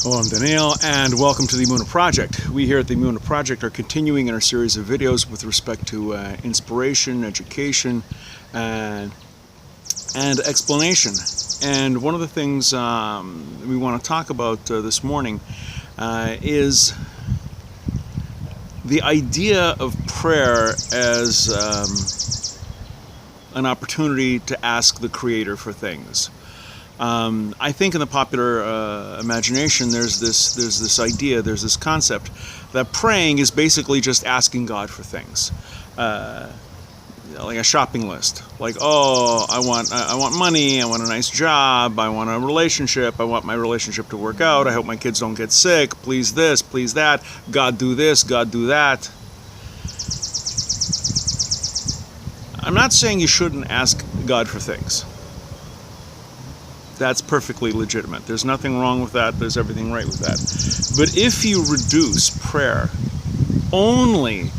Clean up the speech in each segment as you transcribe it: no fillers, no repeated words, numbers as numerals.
Hello, I'm Daniel, and welcome to the Emunah Project. We here at the Emunah Project are continuing in our series of videos with respect to inspiration, education, and explanation. And one of the things we want to talk about this morning is the idea of prayer as an opportunity to ask the Creator for things. I think in the popular imagination there's this idea, there's this concept that praying is basically just asking God for things, like a shopping list. Like, oh, I want money, I want a nice job, I want a relationship, I want my relationship to work out, I hope my kids don't get sick, please this, please that, God do this, God do that. I'm not saying you shouldn't ask God for things. That's perfectly legitimate. There's nothing wrong with that. There's everything right with that. But if you reduce prayer only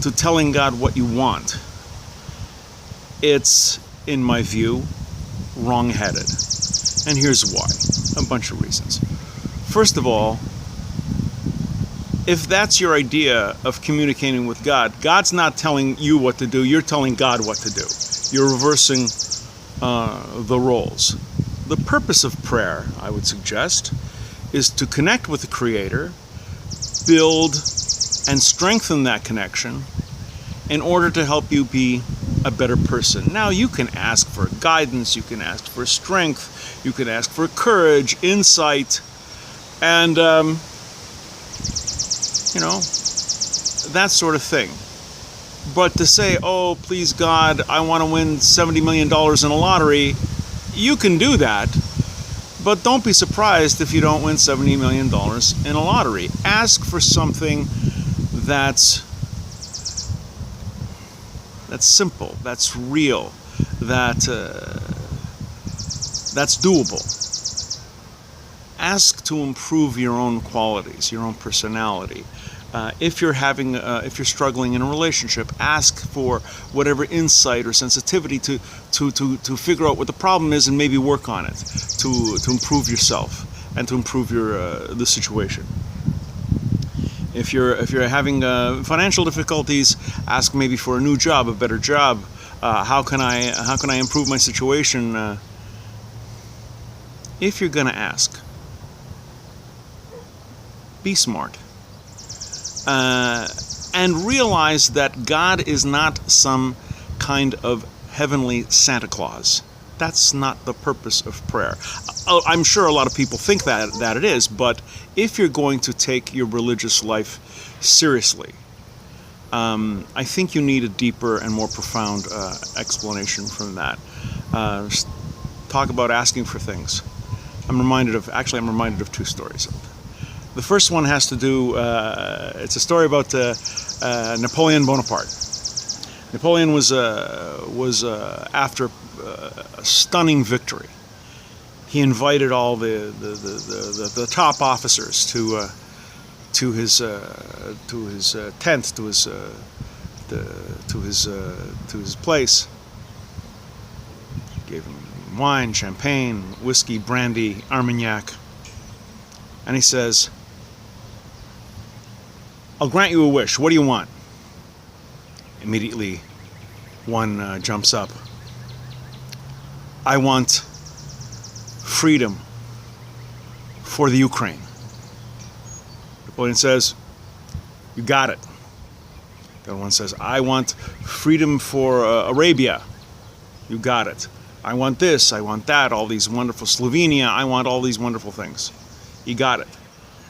to telling God what you want, it's, in my view, wrong-headed. And here's why. A bunch of reasons. First of all, if that's your idea of communicating with God, God's not telling you what to do. You're telling God what to do. You're reversing the roles. The purpose of prayer, I would suggest, is to connect with the Creator, build and strengthen that connection in order to help you be a better person. Now, you can ask for guidance, you can ask for strength, you can ask for courage, insight, and, that sort of thing. But to say, oh, please God, I want to win $70 million in a lottery, you can do that, but don't be surprised if you don't win $70 million in a lottery. Ask for something that's simple, that's real, that's doable. Ask to improve your own qualities, your own personality. If you're struggling in a relationship, ask for whatever insight or sensitivity to figure out what the problem is and maybe work on it to improve yourself and to improve the situation. If you're having financial difficulties, ask maybe for a new job, a better job. How can I improve my situation? If you're going to ask, be smart. And realize that God is not some kind of heavenly Santa Claus. That's not the purpose of prayer. I'm sure a lot of people think that it is, but if you're going to take your religious life seriously, I think you need a deeper and more profound explanation from that. Talk about asking for things. I'm reminded of two stories. The first one has to do, it's a story about Napoleon Bonaparte. Napoleon was after a stunning victory. He invited all the top officers to his tent, to his place. He gave him wine, champagne, whiskey, brandy, Armagnac, and he says, I'll grant you a wish. What do you want? Immediately, one jumps up. I want freedom for the Ukraine. Napoleon says, you got it. The other one says, I want freedom for Arabia. You got it. I want this, I want that, all these wonderful Slovenia, I want all these wonderful things. You got it.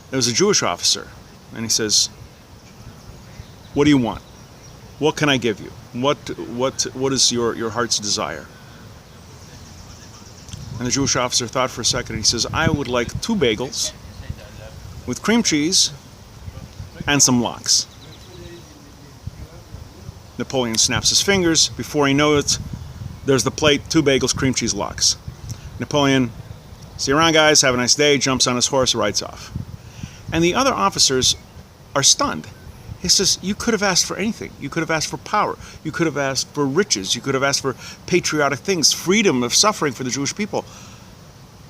There was a Jewish officer, and he says, what do you want? What can I give you? What is your heart's desire? And the Jewish officer thought for a second, and he says, I would like 2 bagels with cream cheese and some lox. Napoleon snaps his fingers. Before he knows it, there's the plate, 2 bagels, cream cheese, lox. Napoleon, see you around, guys, have a nice day, jumps on his horse, rides off. And the other officers are stunned. He says, you could have asked for anything. You could have asked for power. You could have asked for riches. You could have asked for patriotic things, freedom of suffering for the Jewish people.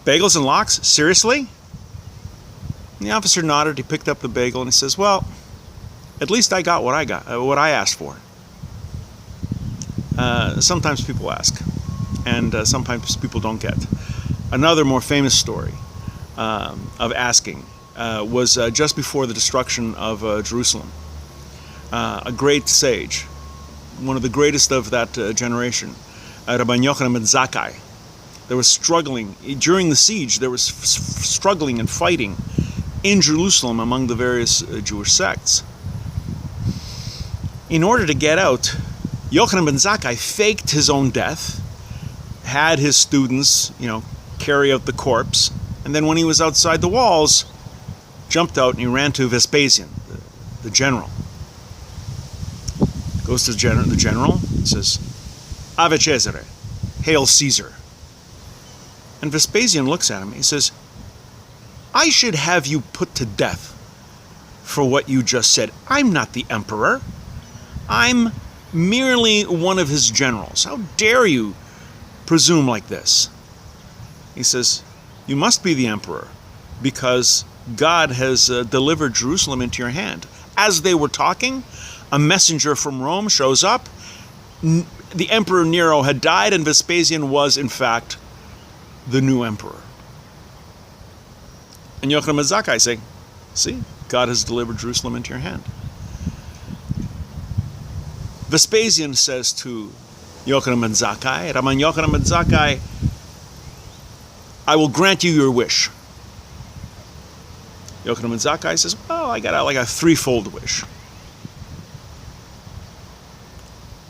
Bagels and lox? Seriously? And the officer nodded. He picked up the bagel and he says, well, at least I got what I asked for. Sometimes people ask, and sometimes people don't get. Another more famous story of asking was just before the destruction of Jerusalem. A great sage, one of the greatest of that generation, Rabbi Yochanan ben Zakkai. There was struggling during the siege. There was struggling and fighting in Jerusalem among the various Jewish sects. In order to get out, Yochanan ben Zakkai faked his own death, had his students, carry out the corpse, and then when he was outside the walls, jumped out and he ran to Vespasian, the general. Goes to the general and says, Ave Cesare, hail Caesar. And Vespasian looks at him. He says, I should have you put to death for what you just said. I'm not the emperor. I'm merely one of his generals. How dare you presume like this? He says, you must be the emperor because God has delivered Jerusalem into your hand. As they were talking, a messenger from Rome shows up. The Emperor Nero had died, and Vespasian was, in fact, the new emperor. And Yochanan ben Zakkai saying, see, God has delivered Jerusalem into your hand. Vespasian says to Yochanan ben Zakkai, Rabban Yochanan ben Zakkai, I will grant you your wish. Yochanan ben Zakkai says, well, I got like a threefold wish.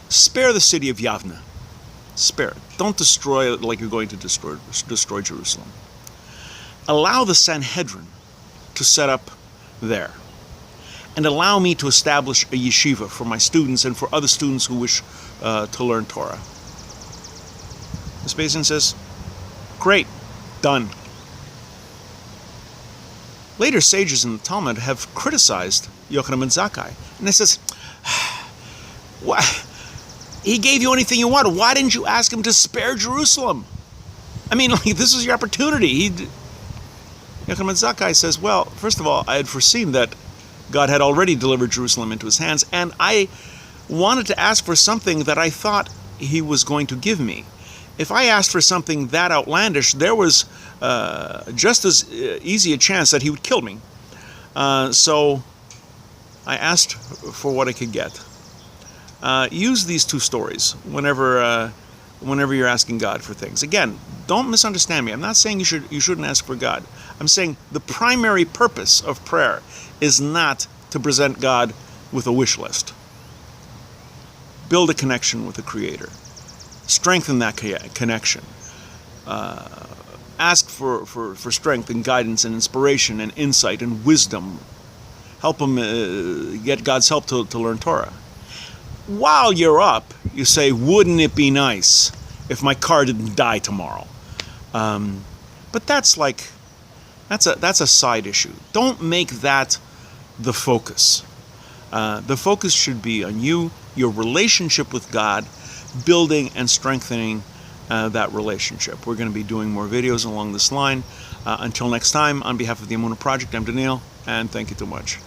Spare the city of Yavne. Spare it. Don't destroy it like you're going to destroy Jerusalem. Allow the Sanhedrin to set up there. And allow me to establish a yeshiva for my students and for other students who wish to learn Torah. Vespasian says, great, done. Later sages in the Talmud have criticized Yochanan ben Zakkai. And they says, what? He gave you anything you wanted. Why didn't you ask him to spare Jerusalem? I mean, this is your opportunity. Yochanan ben Zakkai says, well, first of all, I had foreseen that God had already delivered Jerusalem into his hands, and I wanted to ask for something that I thought he was going to give me. If I asked for something that outlandish, there was just as easy a chance that he would kill me. So I asked for what I could get. Use these two stories whenever you're asking God for things. Again, don't misunderstand me. I'm not saying you shouldn't ask for God. I'm saying the primary purpose of prayer is not to present God with a wish list. Build a connection with the Creator. Strengthen that connection. Ask for strength and guidance and inspiration and insight and wisdom. Help him get God's help to learn Torah. While you're up, you say, wouldn't it be nice if my car didn't die tomorrow? But that's a side issue. Don't make that the focus. The focus should be on you, your relationship with God, building and strengthening that relationship. We're going to be doing more videos along this line. Until next time, on behalf of the Emunah Project, I'm Daniel, and thank you too much.